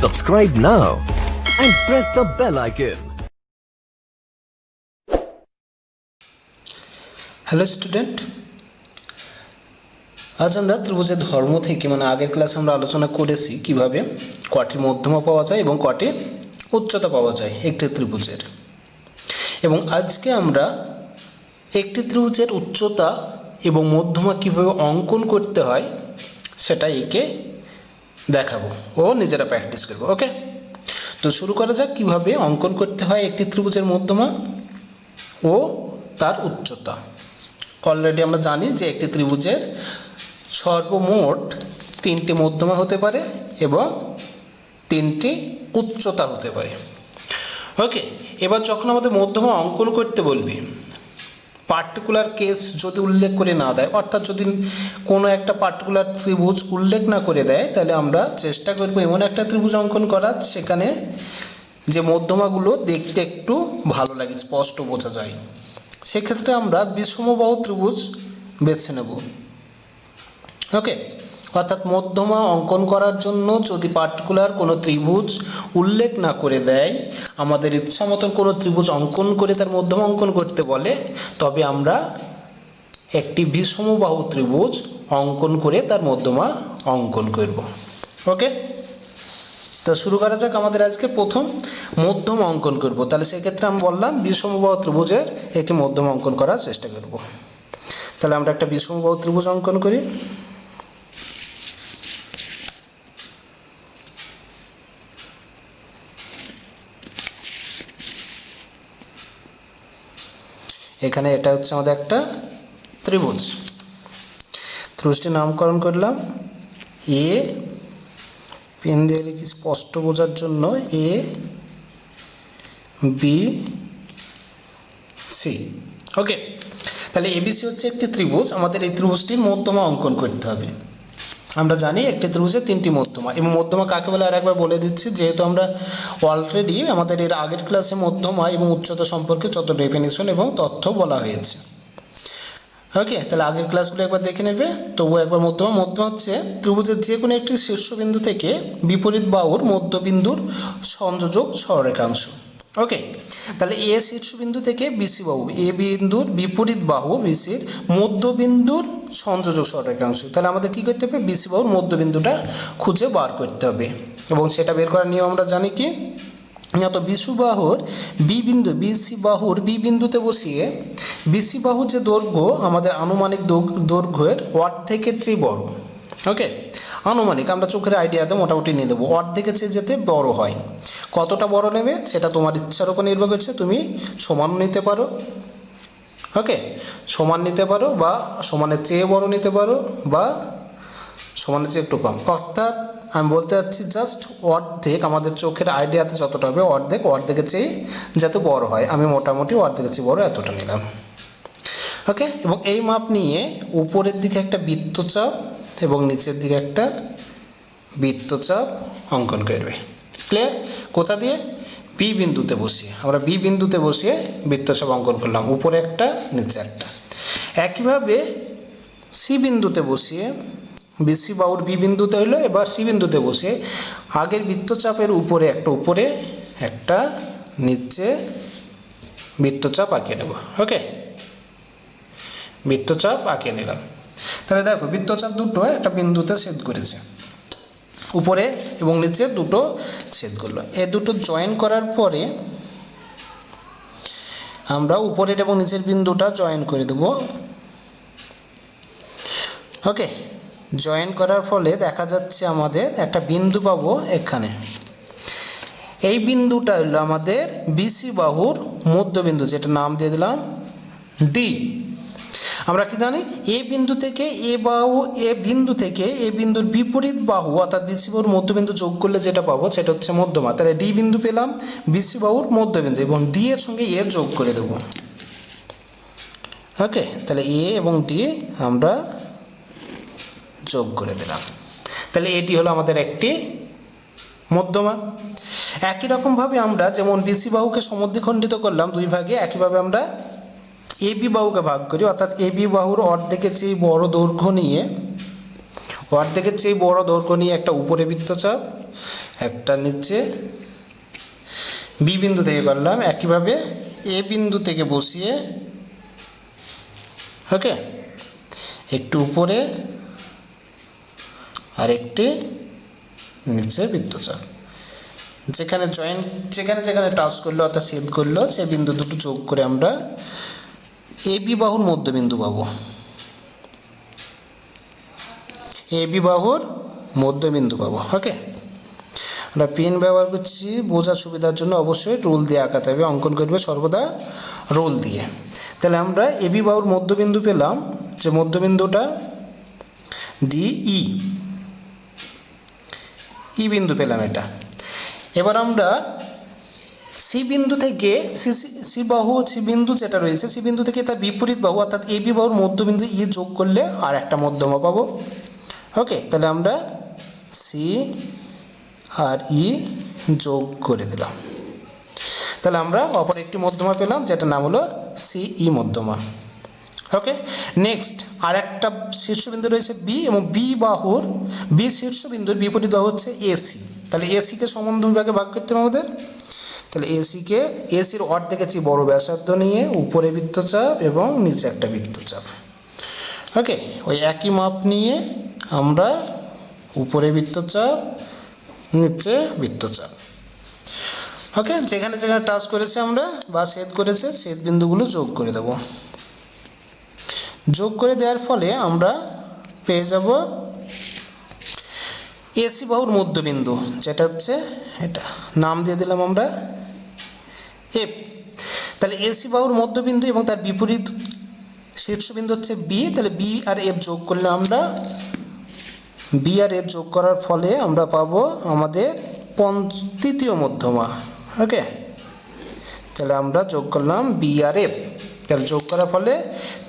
Subscribe now and press the bell icon. Hello student, আজ আমরা ত্রিভুজের ধর্ম থেকে আগের ক্লাসে আমরা আলোচনা করেছি কিভাবে কটি মধ্যমা পাওয়া যায় এবং কটি উচ্চতা পাওয়া যায় একটি ত্রিভুজের। এবং আজকে আমরা একটি ত্রিভুজের উচ্চতা এবং মধ্যমা কিভাবে অঙ্কন করতে হয় সেটা এঁকে দেখাবো ও নিজেরা প্র্যাকটিস করবো। ওকে, তো শুরু করা যাক কিভাবে অঙ্কন করতে হয় একটি ত্রিভুজের মধ্যমা ও তার উচ্চতা। অলরেডি আমরা জানি যে একটি ত্রিভুজের সর্বমোট তিনটি মধ্যমা হতে পারে এবং তিনটি উচ্চতা হতে পারে। ওকে, এবার যখন আমাদের মধ্যমা অঙ্কন করতে বলবে, পার্টিকুলার কেস যদি উল্লেখ করে না দেয়, অর্থাৎ যদি কোনো একটা পার্টিকুলার ত্রিভুজ উল্লেখ না করে দেয়, তাহলে আমরা চেষ্টা করবো এমন একটা ত্রিভুজ অঙ্কন করার সেখানে যে মধ্যমাগুলো দেখতে একটু ভালো লাগে, স্পষ্ট বোঝা যায়। সেক্ষেত্রে আমরা বিষমবাহু ত্রিভুজ বেছে নেব। ওকে, অর্থাৎ মধ্যমা অঙ্কন করার জন্য যদি পার্টিকুলার কোনো ত্রিভুজ উল্লেখ না করে দেয়, আমাদের ইচ্ছা মতন কোনো ত্রিভুজ অঙ্কন করে তার মধ্যমা অঙ্কন করতে বলে, তবে আমরা একটি বিষমবাহু ত্রিভুজ অঙ্কন করে তার মধ্যমা অঙ্কন করব। ওকে, তো শুরু করা যাক। আমাদের আজকে প্রথম মধ্যমা অঙ্কন করব, তাহলে সেক্ষেত্রে আমি বললাম বিষমবাহু ত্রিভুজের একটি মধ্যমা অঙ্কন করার চেষ্টা করব। তাহলে আমরা একটা বিষমবাহু ত্রিভুজ অঙ্কন করি। এখানে এটা হচ্ছে আমাদের একটা ত্রিভুজ। ত্রিভুজটির নামকরণ করলাম এ, পেন দিয়ে লিখি স্পষ্ট বোঝার জন্য, এ বি সি। ওকে, তাহলে এবিসি হচ্ছে একটি ত্রিভুজ। আমাদের এই ত্রিভুজটির মধ্যমা অঙ্কন করতে হবে। আমরা জানি একটি ত্রিভুজের তিনটি মধ্যমা, এবং মধ্যমা কাকে বলে আর একবার বলে দিচ্ছি, যেহেতু আমরা অলরেডি আমাদের এর আগের ক্লাসে মধ্যমা এবং উচ্চতা সম্পর্কে যত ডেফিনিশন এবং তথ্য বলা হয়েছে। ওকে, তাহলে আগের ক্লাসগুলো একবার দেখে নেবে। তবুও একবার মধ্যমা হচ্ছে ত্রিভুজের যে কোনো একটি শীর্ষবিন্দু থেকে বিপরীত বাহুর মধ্যবিন্দুর সংযোজক সরলরেখাংশ। ওকে, তাহলে এ শীর্ষবিন্দু থেকে বিসি বাহু, এ বিন্দুর বিপরীত বাহু বিসির মধ্যবিন্দুর সংযোজক সরলরেখাংশ। তাহলে আমাদের কী করতে হবে? বিসি বাহুর মধ্যবিন্দুটা খুঁজে বার করতে হবে, এবং সেটা বের করার নিয়ম আমরা জানি কি, তো বিসি বাহুর বি বিন্দুতে বসিয়ে বিসি বাহুর যে দৈর্ঘ্য আমাদের আনুমানিক দৈর্ঘ্যের অর্ধেকের চেয়ে বড়। ওকে, আনুমানিক আমরা চোখের আইডিয়াতে মোটামুটি নিয়ে দেবো, অর্ধেকের চেয়ে যেতে বড় হয়। কতটা বড় নেবে সেটা তোমার ইচ্ছার উপর নির্ভর করছে। তুমি সমান নিতে পারো, ওকে, সমান নিতে পারো, বা সমানের চেয়ে বড় নিতে পারো, বা সমানের চেয়ে একটু কম। অর্থাৎ আমি বলতে চাচ্ছি জাস্ট অর্ধেক, আমাদের চোখের আইডিয়াতে যতটা হবে অর্ধেকের চেয়ে যাতে বড় হয়। আমি মোটামুটি অর্ধেকের চেয়ে বড় এতটা নিলাম। ওকে, এবং এই মাপ নিয়ে উপরের দিকে একটা বৃত্তচাপ এবং নিচের দিকে একটা বৃত্তচাপ অঙ্কন করবে। ক্লিয়ার? কোথা দিয়ে? বি বিন্দুতে বসিয়ে। আমরা বি বিন্দুতে বসিয়ে বৃত্তচাপ অঙ্কন করলাম, উপরে একটা নিচে একটা। একইভাবে সি বিন্দুতে বসিয়ে, বিসি বাহুর বি বিন্দুতে হলো, এবার সি বিন্দুতে বসে আগের বৃত্তচাপের উপরে একটা নিচে বৃত্তচাপ আঁকিয়ে নেব। ওকে, বৃত্তচাপ আঁকিয়ে নিলাম। তাহলে দেখো বৃত্তচাপ দুটো একটা বিন্দুতে ছেদ করেছে, উপরে এবং নিচে দুটো ছেদ করলো। এ দুটো জয়েন করার পরে আমরা উপরের এবং নিচের বিন্দুটা জয়েন করে দেব। ওকে, জয়েন করার ফলে দেখা যাচ্ছে আমাদের একটা বিন্দু পাবো এখানে। এই বিন্দুটা হলো আমাদের বিসি বাহুর মধ্যবিন্দু, যেটা নাম দিয়ে দিলাম ডি। আমরা কি জানি? এ বিন্দু থেকে এ বিন্দুর বিপরীত বাহু অর্থাৎ বিসি বাহুর মধ্যবিন্দু যোগ করলে যেটা পাবো সেটা হচ্ছে মধ্যমা। তাহলে ডি বিন্দু পেলাম, বিসি বাহুর মধ্যবিন্দু, এবং ডি এর সঙ্গে এ যোগ করে দেব। ওকে, তাহলে এ এবং ডি আমরা যোগ করে দিলাম। তাহলে এটি হলো আমাদের একটি মধ্যমা। একই রকমভাবে আমরা যেমন বিসি বাহুকে সমদ্বিখণ্ডিত করলাম দুই ভাগে, একইভাবে আমরা এবি বাহুকে ভাগ করি, অর্থাৎ এবি বাহুর অর্ধেকের চেয়ে বড় দৈর্ঘ্য নিয়ে একটা উপরে বৃত্তচাপ একটা নিচে বি বিন্দু থেকে করলাম, একইভাবে এ বিন্দু থেকে বসিয়ে ওকে একটু উপরে আর একটি নিচে বৃত্তচাপ, যেখানে জয়েন্ট যেখানে যেখানে টাচ করলো অর্থাৎ ছেদ করলো সে বিন্দু দুটো যোগ করে আমরা এ বি বাহুর মধ্যবিন্দু পাবো। এ বি বাহুর মধ্যবিন্দু পাবো। ওকে, আমরা পেন ব্যবহার করছি বোঝার সুবিধার জন্য, অবশ্যই রুল দিয়ে আঁকাতে হবে, অঙ্কন করবে সর্বদা রুল দিয়ে। তাহলে আমরা এ বি বাহুর মধ্যবিন্দু পেলাম, যে মধ্যবিন্দুটা ডিই, ই বিন্দু পেলাম এটা। এবার আমরা সি বিন্দু থেকে সি বাহু সি বিন্দু যেটা রয়েছে সি বিন্দু থেকে তার বিপরীত বাহু অর্থাৎ এ বি বাহুর মধ্যবিন্দু ই যোগ করলে আর একটা মধ্যমা পাবো। ওকে, তাহলে আমরা সি আর ই যোগ করে দিলাম, তাহলে আমরা অপর একটি মধ্যমা পেলাম যেটার নাম হলো সি ই মধ্যমা। ওকে, নেক্সট আর একটা শীর্ষবিন্দু রয়েছে বি, এবং বি বাহুর বি শীর্ষবিন্দুর বিপরীত বাহু হচ্ছে এসি। তাহলে এসিকে সমান দুই ভাগে ভাগ করতে হবে আমাদের। তাহলে এসির অর্ধেকের চেয়ে বড় ব্যাসার্ধ নিয়ে উপরে বৃত্তচাপ এবং নিচে একটা বৃত্তচাপ। ওকে, ওই একই মাপ নিয়ে আমরা উপরে বৃত্তচাপ নিচে বৃত্তচাপ। ওকে, যেখানে যেখানে টাচ করেছে আমরা বা ছেদ করেছে ছেদ বিন্দুগুলো যোগ করে দেব। যোগ করে দেওয়ার ফলে আমরা পেয়ে যাব এসি বাহুর মধ্যবিন্দু, যেটা হচ্ছে এটা, নাম দিয়ে দিলাম আমরা এফ। তাহলে এসি বাহুর মধ্যবিন্দু এবং তার বিপরীত শীর্ষবিন্দু হচ্ছে বি, তাহলে বি আর এফ যোগ করলে আমরা বি আর এফ যোগ করার ফলে আমরা পাবো আমাদের তৃতীয় মধ্যমা। ওকে, তাহলে আমরা যোগ করলাম বি আর এফ, তাহলে যোগ করার ফলে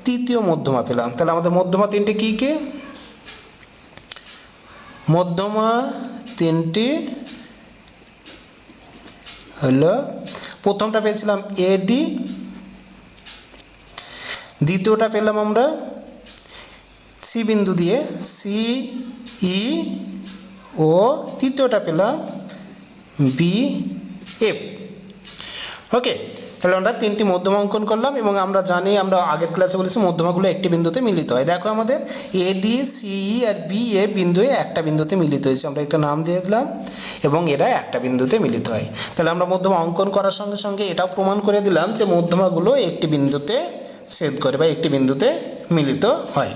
তৃতীয় মধ্যমা পেলাম। তাহলে আমাদের মধ্যমা তিনটে কী কী? মধ্যমা তিনটি হলো, প্রথমটা পেয়েছিলাম এডি, দ্বিতীয়টা পেলাম আমরা সি বিন্দু দিয়ে সি ই, ও তৃতীয়টা পেলাম বি এফ। ওকে, তাহলে আমরা তিনটি মধ্যমা অঙ্কন করলাম, এবং আমরা জানি, আমরা আগের ক্লাসে বলেছি মধ্যমাগুলো একটি বিন্দুতে মিলিত হয়। দেখো আমাদের এডি সিই আর বি এ বিন্দু একটা বিন্দুতে মিলিত হয়েছে, আমরা একটা নাম দিয়ে দিলাম, এবং এরা একটা বিন্দুতে মিলিত হয়। তাহলে আমরা মধ্যমা অঙ্কন করার সঙ্গে সঙ্গে এটাও প্রমাণ করে দিলাম যে মধ্যমাগুলো একটি বিন্দুতে ছেদ করে বা একটি বিন্দুতে মিলিত হয়।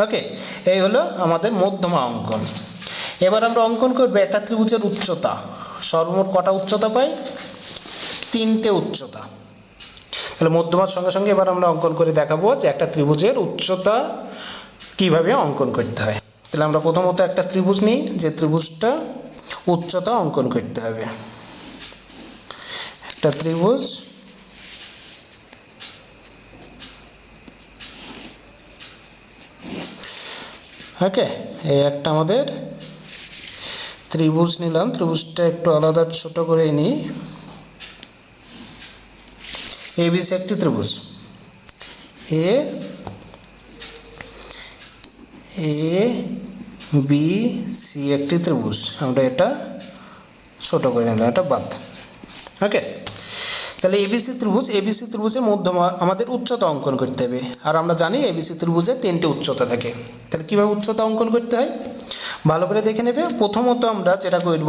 ওকে, এই হলো আমাদের মধ্যমা অঙ্কন। এবার আমরা অঙ্কন করবো একটা ত্রিভুজের উচ্চতা। সর্বমোট কটা উচ্চতা পাই? তিনটে উচ্চতা। তাহলে মধ্যমার সঙ্গে সঙ্গে এবার আমরা অঙ্কন করে দেখাবো যে একটা ত্রিভুজের উচ্চতা কিভাবে অঙ্কন করতে হয়। তাহলে আমরা প্রথমত একটা ত্রিভুজ নিই, যে ত্রিভুজটা উচ্চতা অঙ্কন করতে হবে। একটা ত্রিভুজ, ওকে, এই একটা আমাদের ত্রিভুজ নিলাম, ত্রিভুজটা একটু আলাদা ছোট করে নিই। এবিসি একটি ত্রিভুজ, এ বি সি একটি ত্রিভুজ, আমরা এটা ছোট করে নিলাম, এটা বাদ। ওকে, তাহলে এবিসি ত্রিভুজের মধ্যমা আমাদের উচ্চতা অঙ্কন করতে হবে। আর আমরা জানি এবিসি ত্রিভুজে তিনটে উচ্চতা থাকে। তাহলে কীভাবে উচ্চতা অঙ্কন করতে হয় ভালো করে দেখে নেবে। প্রথমত আমরা যেটা করব,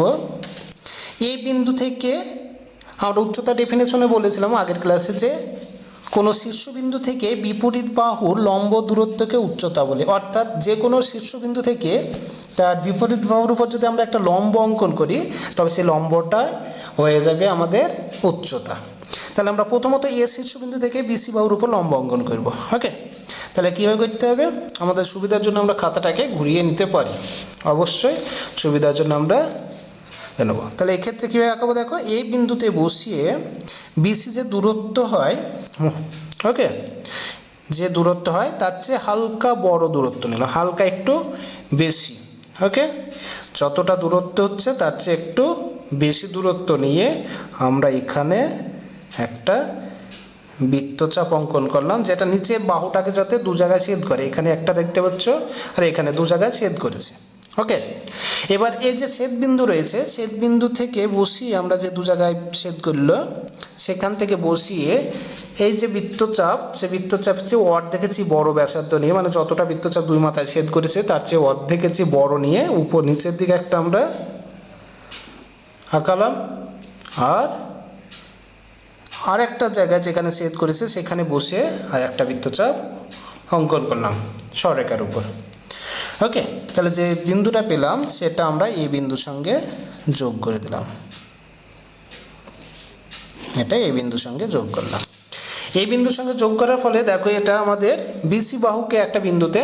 এই বিন্দু থেকে আমরা উচ্চতা ডেফিনেশনে বলেছিলাম আগের ক্লাসে যে কোনো শীর্ষবিন্দু থেকে বিপরীত বাহুর লম্ব দূরত্বকে উচ্চতা বলে। অর্থাৎ যে কোনো শীর্ষবিন্দু থেকে তার বিপরীত বাহুর উপর যদি আমরা একটা লম্ব অঙ্কন করি, তবে সেই লম্বটা হয়ে যাবে আমাদের উচ্চতা। তাহলে আমরা প্রথমত এ শীর্ষবিন্দু থেকে বিসি বাহুর উপর লম্ব অঙ্কন করব। ওকে, তাহলে কীভাবে করতে হবে? আমাদের সুবিধার জন্য আমরা খাতাটাকে ঘুরিয়ে নিতে পারি, অবশ্যই সুবিধার জন্য আমরা নেব। তাহলে এক্ষেত্রে কীভাবে আঁকাবো দেখো, এই বিন্দুতে বসিয়ে বিসি যে দূরত্ব হয়, ওকে, যে দূরত্ব হয় তার চেয়ে হালকা বড় দূরত্ব নিল, হালকা একটু বেশি। ওকে, যতটা দূরত্ব হচ্ছে তার চেয়ে একটু বেশি দূরত্ব নিয়ে আমরা এখানে একটা বৃত্তচাপ অঙ্কন করলাম, যেটা নিচে বাহুটাকে যাতে দু জায়গায় ছেদ করে। এখানে একটা দেখতে পাচ্ছ, আর এখানে দু জায়গায় ছেদ করেছে। ওকে, এবার এই যে ছেদ বিন্দু রয়েছে, ছেদ বিন্দু থেকে বসিয়ে আমরা যে দু জায়গায় ছেদ করলো সেখান থেকে বসিয়ে এই যে বৃত্তচাপ, সে বৃত্তচাপের চেয়ে অর্ধেকের চেয়ে বড় ব্যাসার্ধ নিয়ে, মানে যতটা বৃত্তচাপ দুই মাথায় ছেদ করেছে তার চেয়ে অর্ধেকের চেয়ে বড় নিয়ে উপর নিচের দিকে একটা আমরা আঁকালাম, আর একটা জায়গায় যেখানে ছেদ করেছে সেখানে বসে আর একটা বৃত্তচাপ অঙ্কন করলাম সরেখার উপর। ওকে, তাহলে যে বিন্দুটা পেলাম সেটা আমরা এই বিন্দুর সঙ্গে যোগ করে দিলাম, এটা এই বিন্দুর সঙ্গে যোগ করলাম। এই বিন্দুর সঙ্গে যোগ করার ফলে দেখো এটা আমাদের বিসি বাহুকে একটা বিন্দুতে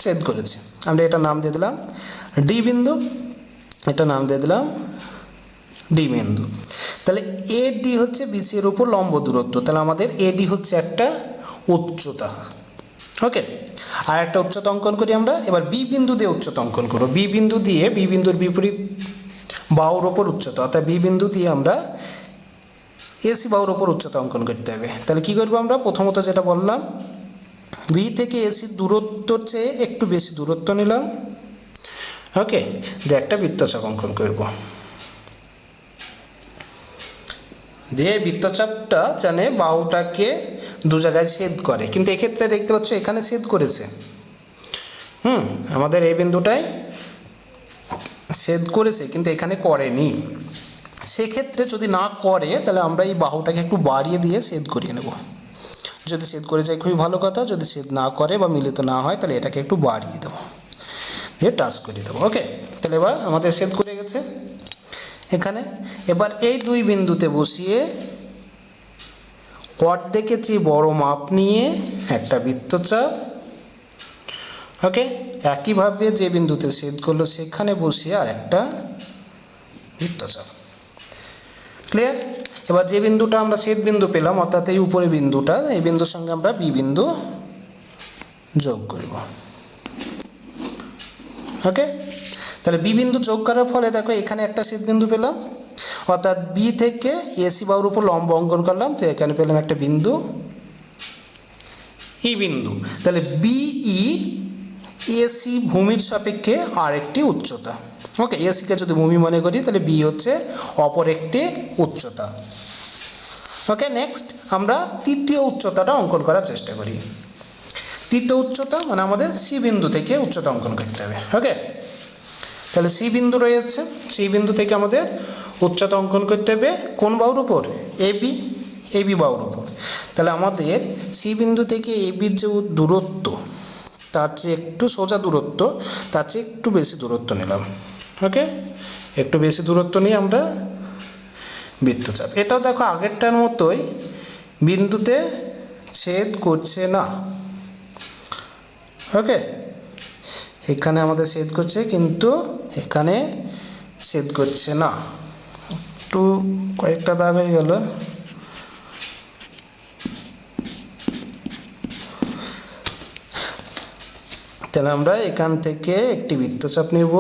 ছেদ করেছে। আমরা এটা নাম দিয়ে দিলাম ডি বিন্দু, এটা নাম দিয়ে দিলাম ডি বিন্দু। তাহলে এডি হচ্ছে বিসি এর উপর লম্ব দূরত্ব, তাহলে আমাদের এডি হচ্ছে একটা উচ্চতা। ওকে, আর একটা উচ্চতা অঙ্কন করি আমরা। এবার বি বিন্দু দিয়ে উচ্চতা অঙ্কন করব। বি বিন্দু দিয়ে, বি বিন্দুর বিপরীত বাহুর ওপর উচ্চতা, অর্থাৎ বি বিন্দু দিয়ে আমরা এসি বাহুর ওপর উচ্চতা অঙ্কন করতে হবে। তাহলে কি করবো আমরা? প্রথমত যেটা বললাম, বি থেকে এসির দূরত্বর চেয়ে একটু বেশি দূরত্ব নিলাম। ওকে, দিয়ে একটা বৃত্তচাপ অঙ্কন করব। দিয়ে বৃত্তচাপটা জানে বাহুটাকে দু জায়গায় ছেদ করে, কিন্তু এক্ষেত্রে দেখতে পাচ্ছ এখানে ছেদ করেছে। আমাদের এই বিন্দুটায় ছেদ করেছে কিন্তু এখানে করেনি। সেক্ষেত্রে যদি না করে তাহলে আমরা এই বাহুটাকে একটু বাড়িয়ে দিয়ে ছেদ করিয়ে নেব। যদি ছেদ করে যায় খুবই ভালো কথা, যদি ছেদ না করে বা মিলিত না হয় তাহলে এটাকে একটু বাড়িয়ে দেবো, দিয়ে টাচ করিয়ে দেবো। ওকে, তাহলে এবার আমাদের ছেদ করে গেছে এখানে। এবার এই দুই বিন্দুতে বসিয়ে অর্ধেকের চেয়ে বড় মাপ নিয়ে একটা বৃত্তচাপ। ওকে, একইভাবে যে বিন্দুতে ছেদ করলো সেখানে বসিয়ে আর একটা বৃত্তচাপ। ক্লিয়ার? এবার যে বিন্দুটা আমরা ছেদ বিন্দু পেলাম, অর্থাৎ এই উপরে বিন্দুটা, এই বিন্দুর সঙ্গে আমরা বি বিন্দু যোগ করব। ওকে, তাহলে বি বিন্দু যোগ করার ফলে দেখো এখানে একটা ছেদ বিন্দু পেলাম, অর্থাৎ বি থেকে এসি বাহুর উপর লম্ব অঙ্কন করলাম, তো এখানে পেলাম একটা বিন্দু ই বিন্দু। তাহলে বিই এসি ভূমির সাপেক্ষে আরেকটি উচ্চতা। ওকে, এসিকে যদি ভূমি মনে করি তাহলে বি হচ্ছে অপর একটি উচ্চতা। ওকে, নেক্সট আমরা তৃতীয় উচ্চতাটা অঙ্কন করার চেষ্টা করি। তৃতীয় উচ্চতা মানে আমাদের সি বিন্দু থেকে উচ্চতা অঙ্কন করতে হবে। ওকে, তাহলে সি বিন্দু রয়েছে, সি বিন্দু থেকে আমাদের উচ্চতা অঙ্কন করতে হবে কোন বাহুর উপর? এবি বাহুর উপর। তাহলে আমাদের সি বিন্দু থেকে এবির যে দূরত্ব তার চেয়ে একটু সোজা দূরত্ব, তার চেয়ে একটু বেশি দূরত্ব নিলাম। ওকে, একটু বেশি দূরত্ব নিয়ে আমরা বৃত্তচাপ। এটাও দেখো আগেরটার মতোই বিন্দুতে ছেদ করছে না। ওকে, এখানে আমাদের ছেদ করছে কিন্তু এখানে ছেদ করছে না। একটু কয়েকটা দাগ হয়ে গেল। তাহলে আমরা এখান থেকে একটি বৃত্তচাপ নেব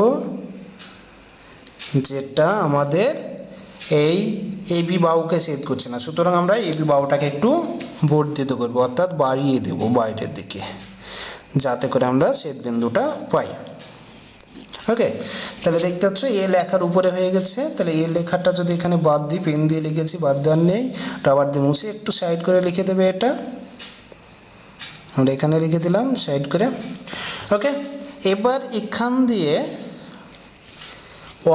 যেটা আমাদের এই এবি বাহুকে ছেদ করছে না, সুতরাং আমরা এবি বাহুটাকে একটু বর্ধিত করবো, অর্থাৎ বাড়িয়ে দেব বাইরের দিকে, যাতে করে আমরা ছেদ বিন্দুটা পাই। ওকে, তাহলে দেখতে পাচ্ছ এ লেখার উপরে হয়ে গেছে। তাহলে এ লেখাটা যদি এখানে বাদ দিই, পেন দিয়ে লিখেছি, বাদ দেওয়ার নেই, রাবার দিয়ে মুছে একটু সাইড করে লিখে দেবে। এটা আমরা এখানে লিখে দিলাম সাইড করে। ওকে, এবার এখান দিয়ে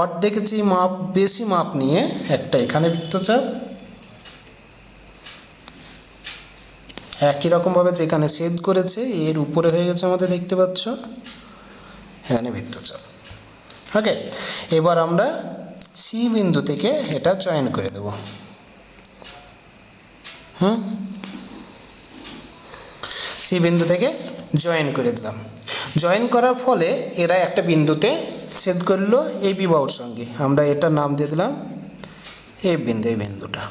অর্ধেকের চেয়ে মাপ বেশি মাপ নিয়ে একটা এখানে বৃত্তচাপ, একই রকমভাবে যেখানে ছেদ করেছে এর উপরে হয়ে গেছে আমাদের, দেখতে পাচ্ছ এখানে বৃত্তচাপ। ওকে, এবার আমরা সি বিন্দু থেকে এটা জয়েন করে দেব। সি বিন্দু থেকে জয়েন করে দিলাম। জয়েন করার ফলে এরা একটা বিন্দুতে ছেদ করলো এবি বাহুর সঙ্গে, আমরা এটা নাম দিয়ে দিলাম এ বিন্দু, এই বিন্দুটা।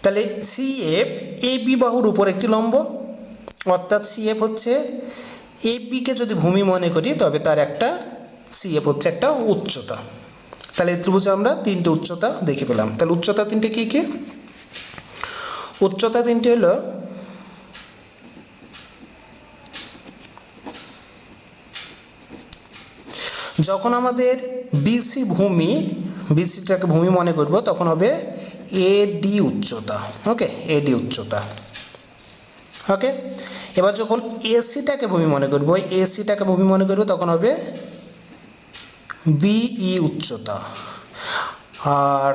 তাহলে সিএফ এবি বাহুর উপর একটি লম্ব, অর্থাৎ সিএফ হচ্ছে এবিকে যদি ভূমি মনে করি তবে তার একটা সিএফ হচ্ছে একটা উচ্চতা। তাহলে এই ত্রিভুজে আমরা তিনটে উচ্চতা দেখে পেলাম। তাহলে উচ্চতা তিনটে কী কী? উচ্চতা তিনটে হলো যখন আমাদের বিসি ভূমি, বিসিটাকে ভূমি মনে করব, তখন হবে এডি উচ্চতা। ওকে, এডি উচ্চতা। ওকে, এবার যখন এসিটাকে ভূমি মনে করব, এসিটাকে ভূমি মনে করব, তখন হবে বিই উচ্চতা। আর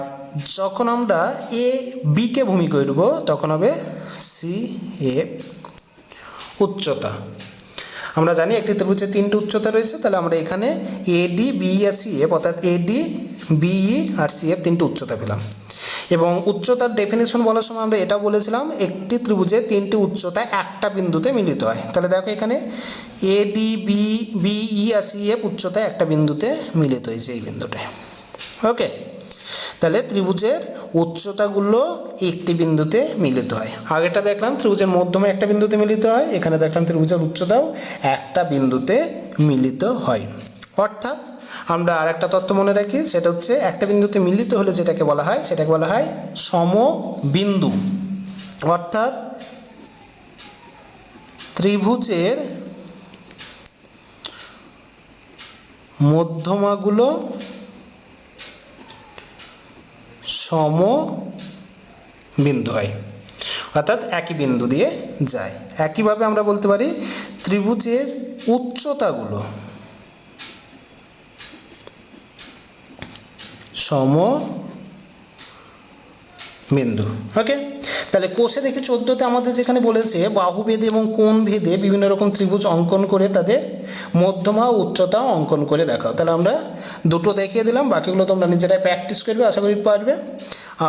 যখন আমরা এ বিকে ভূমি করব, তখন হবে সি এ উচ্চতা। আমরা জানি একটি ত্রিভুজের তিনটি উচ্চতা রয়েছে, তাহলে আমরা এখানে এডি বিই আর সি এফ, অর্থাৎ এডি বিই আর সি এফ তিনটি উচ্চতা পেলাম। এবং উচ্চতার ডেফিনেশন বলার সময় আমরা এটা বলেছিলাম, একটি ত্রিভুজের তিনটি উচ্চতা একটা বিন্দুতে মিলিত হয়। তাহলে দেখো এখানে এডি বিই আর সি এফ উচ্চতা একটা বিন্দুতে মিলিত হয়েছে, এই বিন্দুটায়। ওকে, তাহলে ত্রিভুজের উচ্চতাগুলো একটি বিন্দুতে মিলিত হয়। আগেটা দেখলাম ত্রিভুজের মধ্যমা একটা বিন্দুতে মিলিত হয়, এখানে দেখলাম ত্রিভুজের উচ্চতাও একটা বিন্দুতে মিলিত হয়। অর্থাৎ আমরা আর একটা তথ্য মনে রাখি, সেটা হচ্ছে একটা বিন্দুতে মিলিত হলে যেটাকে বলা হয়, সেটাকে বলা হয় সমবিন্দু। অর্থাৎ ত্রিভুজের মধ্যমাগুলো সমবিন্দু হয়, অর্থাৎ একই বিন্দু দিয়ে যায়। একইভাবে আমরা বলতে পারি ত্রিভুজের উচ্চতাগুলো সমবিন্দু। ওকে, তাহলে কোষে দেখি 14তে আমাদের যেখানে বলেছে বাহুভেদে এবং কোণ ভেদে বিভিন্ন রকম ত্রিভুজ অঙ্কন করে তাদের মধ্যমা ও উচ্চতা অঙ্কন করে দেখাও। তাহলে আমরা দুটো দেখিয়ে দিলাম, বাকিগুলো তোমরা নিজেরাই প্র্যাকটিস করবে, আশা করি পারবে।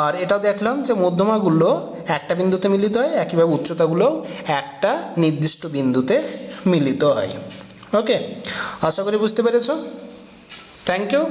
আর এটাও দেখলাম যে মধ্যমাগুলো একটা বিন্দুতে মিলিত হয়, একইভাবে উচ্চতাগুলোও একটা নির্দিষ্ট বিন্দুতে মিলিত হয়। ওকে, আশা করি বুঝতে পেরেছো। Thank you.